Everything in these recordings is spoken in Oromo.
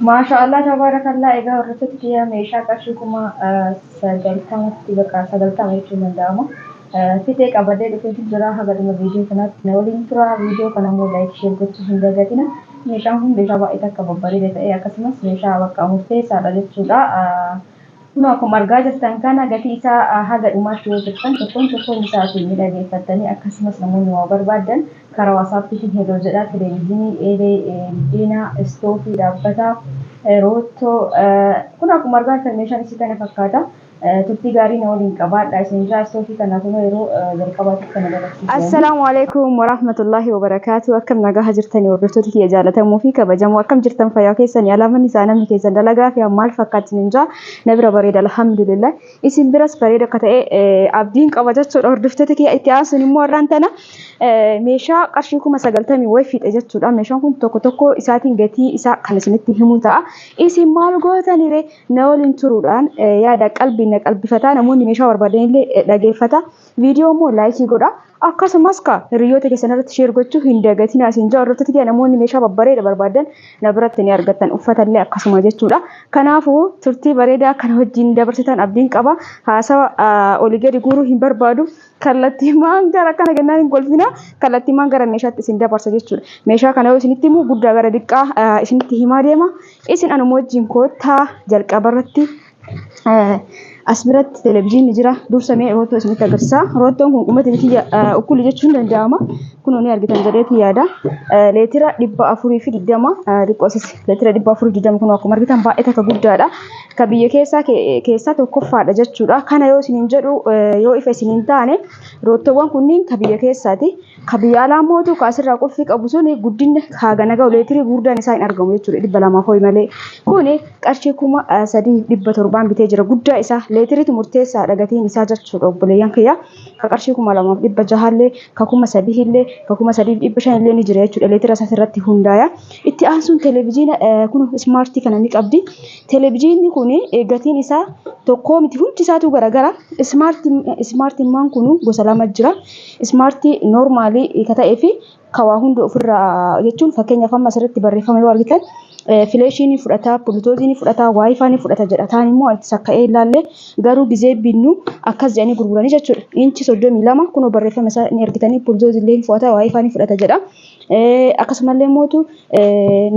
Maashaallah tabarakallah egaa hordoftoota kiyya meeshaa qarshii kuma sagaltamatti bakka sagaltama jechuun danda'ama. Fitee qabadee dhufeetu jira hagaduma viidiyoo kanatti na waliin tura viidiyoo kana immoo laayik sheer gochuu hin dagatina. Meeshaan kun meeshaa baay'ee akka babbareeda ta'e akkasumas meeshaa bakka murteessaadha jechuudha. Kun akkuma argaa jirtan kana gatii isaa haga dhumaatti yoo jirtan tokkoon isaatiin miidhageeffattanii akkasumas namoonni waa barbaadan karaa waasaappiitiin hedoo jedha televezyiinii eelee biddeenaa istoofii dhaabbataa rootoo kun akkuma argaa jirtan meeshaan isii kana fakkaata. Turtii gaarii na waliin qabaadha isin irraa istoofii kanaaf yeroo jalqabaatiif kana dabarsiisan. Assalaamu alaikum warahmatullahi wabarakaatu. Akkam nagaa jirtanii hordoftoota kiyya jaalatamuu fi kabajamoo akkam jirtan fayyaa keessanii alaamanni isaa namni keessan dalagaa fi maal fakkaatti ninjaa na bira bareeda alhamdulillah. Isin biras bareeda akka ta'e abdiin qaba jechuudha hordoftoota kiyya itti aansuun immoo har'aan tana meeshaa qarshii 90,000 wayi fixe jechuudha. Meeshaan kun tokko isaatiin gatii isaa kan isinitti himuu ta'a. Isin maal gootanire na waliin turuudhaan yaada qalbifataa namoonni meeshaa barbaadan illee dhageeffata. Viidiyoo immoo laayikii godha. Akkasumas hiriyoota keessan irratti sheer gochuu hin dagatinaa isin jaa hordoftoota kiyya namoonni meeshaa babbareeda barbaadan na biratti ni argattan uffatallee akkasuma jechuudha. Kanaafuu turtii bareedaa kana wajjin dabarsitan abdiin qaba. Haasawa olii gadi guuruu hin barbaadu. Kallattiimaan gara kana gannaan hin golfina. Kallattiimaan gara meeshaatti isin dabarsa jechuudha. Meeshaa kana yoo isinitti himu guddaa gara diqqaa isinitti himaa deema. Isin anuma wajjin koottaa jalqabarratti as biratti televezyiinii jira. Dursa mee rootoo isinitti agarsiisa. Rootoon kun qummati miti ukkuli jechuun danda'ama. Kun ni argitan jedheeti yaada. Leetira 420 dhiqqoosis leetira 420 kun akkuma argitan baay'ee takka guddaadha. Ka biyya keessaa tokkoffaadha jechuudha. Kana yoo isiniin jedhu yoo ifa isiniin taane rootoowwan kunniin ka biyya keessaati. Ka biyya alaa mootu kaasirraa qulfii qabu sun guddinni haagana ga'u leetirii guddaan isaa hin argamu jechuudha. 200 ho'i malee. Kuni qarshii 3,700 bitee jira guddaa isaa. Leetiriitu murteessaadha gatiin isaa jechuudha obboleeyyan kiyya. Ka qarshii 2,600 illee ka 3,000 illee ka 3,500 illee ni jira jechuudha. Leetira isaas irratti hundaaya. Itti aansuun televezyiina kun ismaartii kana ni qabdi. Televezyiinni kun gatiin isaa tokkoo miti hundi isaatu garagara. Ismaartiin kun gosa lama jira. Ismaartii noormaalii ka ta'ee fi kawaa hundi ofirraa jechuun fakkeenyaaf amma asirratti barreeffama yoo argitan fileeshiin fudhata, bulutooziin fudhata, waayifaan fudhata jedha. Taan immoo itti sakka'ee ilaalle garuu gizee binnu akkas jedhanii gurguranii jechuudha. Inchi 32 kun barreeffama isaa ni argitanii bulutooziillee fudhata, waayifaan fudhata jedha. Akkasumallee mootu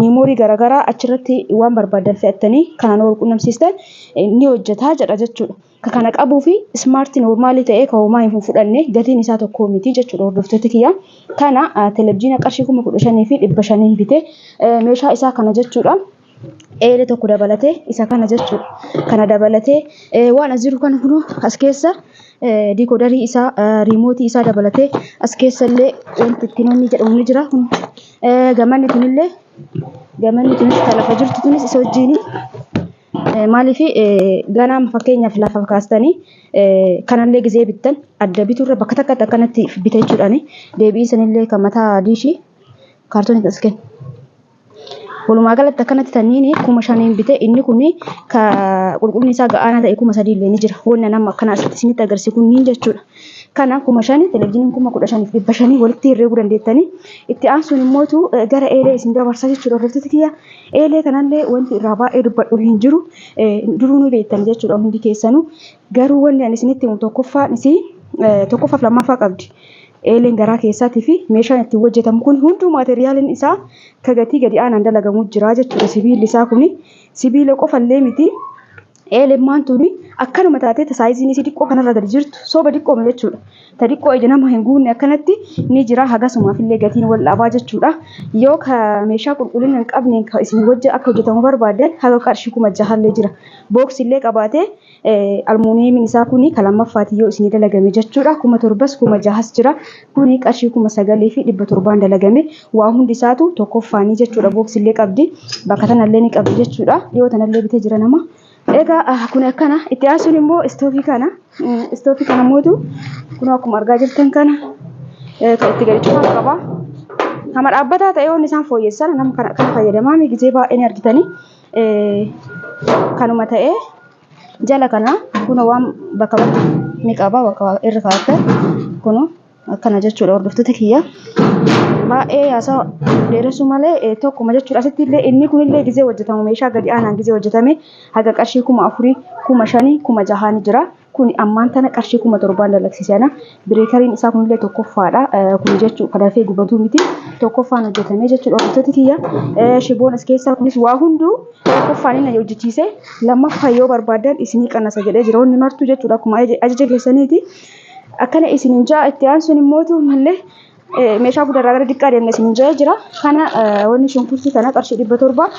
miimoorii garaagaraa achirratti waan barbaadan fe'attanii kanaan wal quunnamsiistan ni hojjeta jedha jechuudha. Kana qabuu fi ismaartii noormaalii ta'ee ka homaa hin fudhanne gatiin isaa tokko miti jechuudha hordoftoota kiyya. Kana televezyiina qarshii 15,500 bitee meeshaa isaa kana jechuudha. Eelee tokko dabalatee isa kana jechuudha. Kana dabalatee waan as jiru kana kun as keessa diikoodarii isaa riimootii isaa dabalatee as keessa illee wanti ittiin inni jedhamu ni jira. Gamanni kunillee gamanni kunis kan lafa jirtu kunis isa wajjin maaliif ganaa fakkeenyaaf lafa kaastanii kanallee gizee bittan adda biturra bakka takkatti akkanatti bita jechuudhaani. Deebii sanillee kan mataa diishii kaartoonii as kenna. Walumaa galatti akkanatti tanniin 5,000 bite inni kun ka qulqullinni isaa ga'aana ta'e 3,000 illee ni jira. Wanna nama akkana asitti isinitti agarsiisu kunniin jechuudha. Kana 5,000 televezyiiniin 15,500 walitti herreeguu dandeettanii. Itti aansuun immoo gara eelee isin dabarsa jechuudha hordoftoota kiyya. Eelee kanallee wanti irraa baay'ee dubbadhu hin jiru. Duruu nu beektan jechuudha hundi keessanuu. Garuu wanni ani isinitti himu tokkoffaaf lammaffaa qabdi. Eeleen garaa keessaatii fi meeshaan ittiin hojjetamu kun hunduu maateriyaaliin isaa ka gatii gadi aanaan dalagamu jira jechuudha. Sibiilli isaa kun sibiila qofallee miti. Eeleen maantuni akkanuma taatee saayiziin isii xiqqoo kanarra gadi jirtu sooba xiqqooma jechuudha. Ta xiqqoo ija nama hin guunne akkanatti ni jira hagasumaaf illee gatiin wal dhaabaa jechuudha. Yoo ka meeshaa qulqullina hin qabneen ka isin wajjin akka hojjetamu barbaadan haga qarshii 6,000 illee jira. Books illee qabaatee almuuniyeemiin isaa kun ka lammaffaati yoo isin dalagame jechuudha. 7,000 6,000 jira. Kuni qarshii 9,700 dalagame waa hundi isaatu tokkoffaanii jechuudha. Books illee qabdi. Bakka tanallee ni qabdi jechuudha. Dhiyoo tanallee bitee jira nama. Egaa kun akkana itti aansuun immoo istoofii kana mootu kun akkuma argaa jirtan kana kan itti gadi cufaa qaba. Nama dhaabbataa ta'ee waan isaan fooyyessan nama kana fayyadamaa gizee baay'ee ni argitanii. Kanuma ta'ee jala kana kun waan bakka ni qaba bakka irra kaa'atan kun akkana jechuudha hordoftoota kiyya. baay'ee yaasaa dheeressu malee tokkuma jechuudha. Asitti illee inni kunillee gizee hojjetamu meeshaa gadi aanaan gizee hojjetame haga qarshii 4,000, 5,000, 6,000 ni jira. Kun ammaan tana qarshii 7,000 dalaksiisana. Bireekariin isaa kunillee tokkoffaadha. Kun jechuudha kanaafii gubatuu miti tokkoffaan hojjetame jechuudha. Wantoota kiyya shiboon as keessaa kunis waa hunduu tokkoffaan inni hojjechiise lammaffaa yoo barbaadan isinii qannasa jedhee jira. Wanni martuu jechuudha akkuma ajaja keessaniiti. Akkana isiniin jaa itti aansuun immoo mallee meeshaa guddaa gara diqqaa deemnee isiniin jaa jira. Kana wanni shunkurtii kana qarshii 700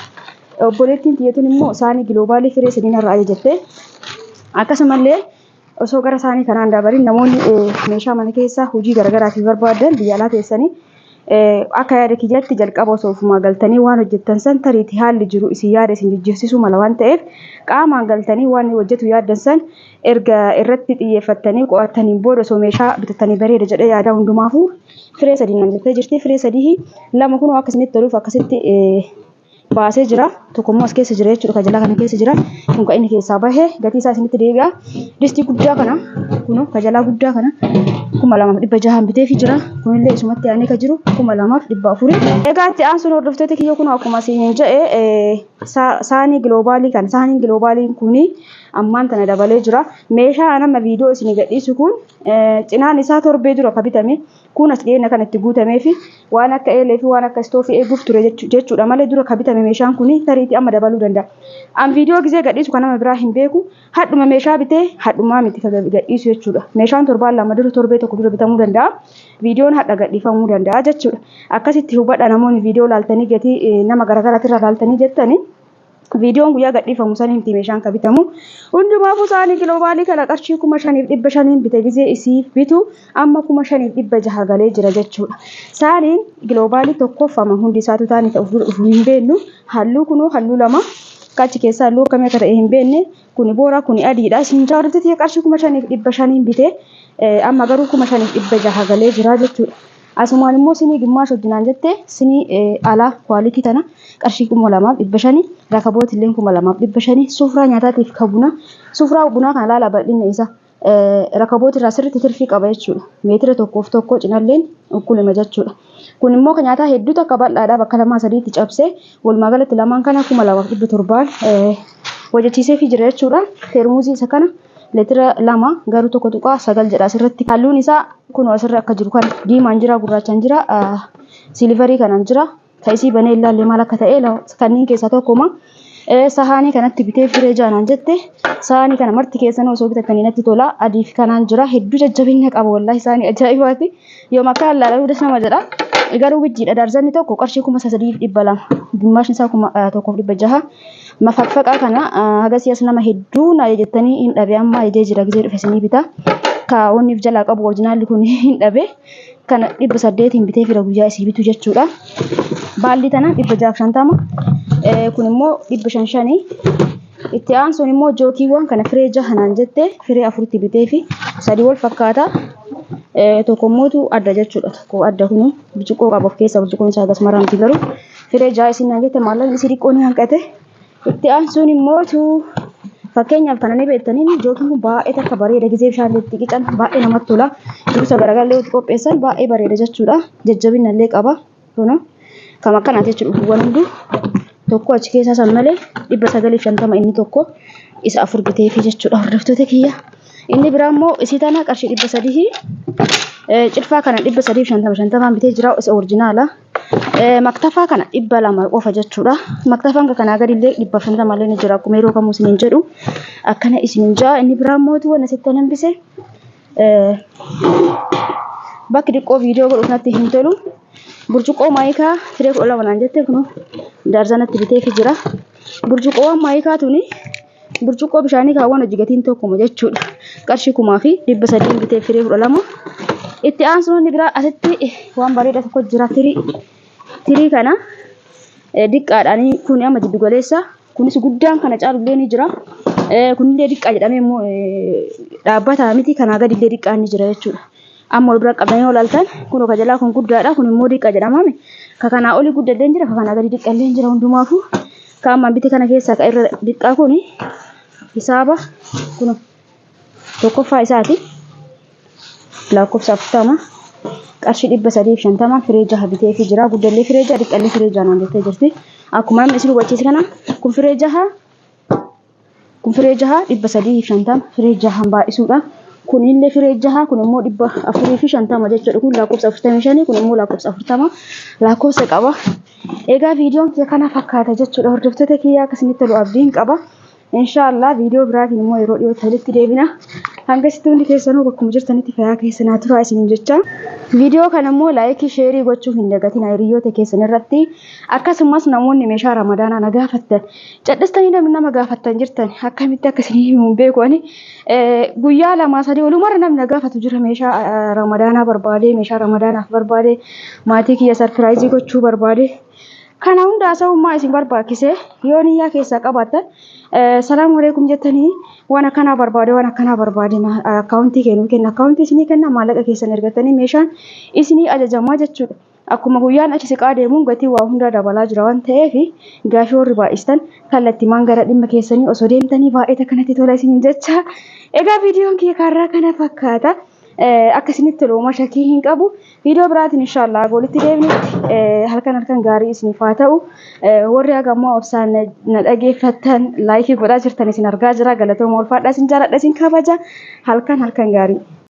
obboleettiin tiyyatuun immoo isaanii giloobaalii firee sadiin irraa ajajatte. Akkasumallee osoo gara isaanii kanaan dabalin namoonni meeshaa mana keessaa hojii garagaraatiif barbaadan biyya alaa teessanii akka yaada kiyyatti jalqaba osoo ofumaa galtanii waan hojjettan san tariitii haalli jiru isin yaada isin jijjiirsisuu mala waan ta'eef qaamaan galtanii waan hojjetu yaaddan san erga irratti xiyyeeffattanii qo'attaniin booda osoo meeshaa bitattanii bareeda jedhee yaada hundumaafuu firee sadii nan jettee jirti. Firee sadii lama kun akkasinitti toluuf akkasitti baasee jira. Tokkommoo as keessa jira jechuudha. Kajalaa kana keessa jira. Kun kan inni keessaa bahee gatii isaa isinitti deebi'a. Distii guddaa kana kun kajalaa guddaa kana 2,600 biteefi jira. Kunillee isumatti aanee ka jiru 2,400. Egaa itti aansuun hordoftoota kiyyoo kun akkuma siin jedhee saanii giloobaalii kan saaniin giloobaaliin kuni ammaan tana dabalee jira. Meeshaa nama viidiyoo isin gadhiisu kun cinaan isaa torbee dura ka bitame kun as dhiyeenya kan itti guutamee fi waan akka eelee fi waan akka istoofii eeguuf ture jechuudha malee dura ka bitame meeshaan kuni tariitii amma dabaluu danda'a. An viidiyoo gizee gadhiisu kan nama biraa hin beeku hadhuma meeshaa bitee hadhumaa miti ka gadhiisu jechuudha. Meeshaan torbaan lama dura torbee tokko dura bitamuu danda'a. Viidiyoon hadha gadhiifamuu danda'a jechuudha. Akkasitti hubadha namoonni viidiyoo laaltanii gatii nama garaagaraatirra laaltanii jettanii viidiyoon guyyaa gadhiifamu saniin miti meeshaan ka bitamu. Hundumaafuu saanii giloobaalii kana qarshii 5,500 bite gizee isiif bitu amma 5,600 galee jira jechuudha. Saaniin giloobaalii tokkoffama hundi isaatu taanii ta'uuf hin beeknu halluu kunoo halluu lama kachi keessa halluu akkamii akka ta'e hin beekne kuni boora kuni adiidha. Isin jaarratti qarshii 5,500 bite amma garuu 5,600 galee jira jechuudha. Asumaan immoo sinii gimaash hojjinaan jettee sinii alaa kwaalitii tana qarshii 2,500 rakabooti illee 2,500 sufraa nyaataatiif ka buna sufraa bunaa kana laala bal'inna isa rakabooti irraa sirriitti tirfii qaba jechuudha. Meetira tokkoof tokko cinalleen ukkulima jechuudha. Kun immoo kan nyaataa hedduu takka bal'aadhaa bakka 2-3tti cabsee walumaa galatti lamaan kana 2,700 hojjechiisee fi jira jechuudha. Teermuuzii isa kana leetira 2 garuu tokko tuqaa 9 jedha asirratti. Halluun isaa kun asirra akka jiru kan diimaan jira gurraachaan jira silvarii kanaan jira. Taisii banee ilaallee maal akka ta'e kanneen keessaa tokkoma. Sahaanii kanatti bitee firee jaanaan jette sahaanii kana marti keessan osoo bitattanii natti tola. Adii fi kanaan jira hedduu jajjabina qaba wallahi isaanii ajaa'ibaati. Yoo makka laaluu das nama jedha. Garuu wajjiidha darzanni tokko qarshii 3,200 gimmaashni isaa 1,600 mafaqfaqaa kana haga siyaasa nama hedduu na jettanii hin dhabe amma ijee jira gizee dhufe sinii bita. Ka wonniif jalaa qabu orjinaalli kun hin dhabe kana 800 bitee fira guyyaa isii bitu jechuudha. Baalli tana 650 kun immoo 500 itti aansuun immoo jookiiwwan kana firee jahanaan jette firee 4 bitee fi 3 wal fakkaata. Tokkommootu adda jechuudha. Tokko adda kun burcuqqoo qaba of keessaa burcuqqoon isaa gas maraamti garuu firee jaa isin jette maallaqni isii dhiqqoo ni hanqate. Itti aansuun immoo fakkeenyaaf kana ni beektanii jookiin kun baay'ee takka bareeda gizee bishaan itti qican baay'ee namatti tola. Gosa garagarallee itti qopheessan baay'ee bareeda jechuudha. Jajjabina illee qaba. Kun kan akkanaati jechuudha. Dhuguwwan hunduu tokko achi keessaa san malee 950 inni tokko isa 4 bitee fi jechuudha hordoftoota kiyya. Inni biraa immoo isii tana qarshii 300 cilfaa kana 350 bitee jira isa orjinaala. Maktafaa kana 200 qofa jechuudha. Maktafaan kana gadi illee 150 malee ni jira akkuma yeroo kamuu isiniin jedhu. Akkana isiniin jaa inni biraa immoo wanna sitti hambise bakki diqqoo viidiyoo godhuuf natti hin tolu. Burcuqqoo maayikaa firee 12 naan jette kun darzanatti bitee fi jira. Burcuqqoowwan maayikaa tuni burcuqqoo bishaanii kaawwan hojii gatiin tokkuma jechuudha. Qarshii 1,300 bitee firee 12. Itti aansuun biraa asitti waan bareedaa tokko jira tirii kana diqqaadhaan kun amma jiddu galeessa kunis guddaan kana caalullee ni jira. Kunillee diqqaa jedhamee immoo dhaabbata miti kanaa gadi illee diqqaan ni jira jechuudha. Amma wal bira qabanii olaaltan kun ka jalaa kun guddaadha kun immoo diqqaa jedhamame ka kanaa olii guddallee jira ka kanaa gadi diqqallee jira hundumaafuu ka amma biti kana keessaa ka irra diqqaa kun hisaaba kun tokkoffaa isaati lakkoofsa 40 qarshii 350 firee jaha bitee fi jira guddalee firee jaha dhiqqallee firee jaha naan jettee jirti akkuma namni isin hubachiise kana kun firee jaha 350 firee jahaan baay'isuudha kun illee firee jaha kun immoo 450 jechuudha kun lakkoofsa 45 kun immoo lakkoofsa 40 lakkoofsa qaba egaa viidiyoon kana fakkaata jechuudha hordoftoota kiyyaa akkasinitti tolu abdiin qaba inshallah viidiyoo biraatiin immoo yeroo dhiyoo talitti deebina hanga situundi keessanuu bakkuma jirtanitti fayyaa keessanaa turaa isiniin jecha viidiyoo kana immoo laayikii sheerii gochuu hin dagatina hiriyoota keessan irratti akkasumas namoonni meeshaa ramadaanaa na gaafattan cadhistanii namni nama gaafattan jirtan akkamitti akkasinii himuun beeku ani guyyaa lama sadii walumarra namni na gaafatu jira meeshaa ramadaanaa barbaade meeshaa ramadaanaaf barbaade maatii kiyya sarpiraayizii gochuu barbaade kana hunda asawummaa isin barbaachise yoo niyyaa keessaa qabaattan salaamu alaykum jettanii waan akkana barbaade akkaawuntii kenna akkaawuntii isinii kenna maallaqa keessan ergatanii meeshaan isinii ajajamaa jechuudha akkuma guyyaan achi siqaa deemuun gatii waa hunda dabalaa jira waan ta'eef gaafii warri baay'istan kallattimaan gara dhimma keessanii osoo deemtanii baay'ee kanatti tola isiniin jecha egaa viidiyoon kiyya kaarraa kana fakkaata akkasinitti looma shakkii hin qabu viidiyoo biraatiin inshallah golitti deemnitti halkan gaarii isiniif haa ta'u warri hagammoo obsaan na dhageeffattan laayikii godhaa jirtan isin argaa jira galatooma ulfaadhaa isin jaaladha isin kabaja halkan gaarii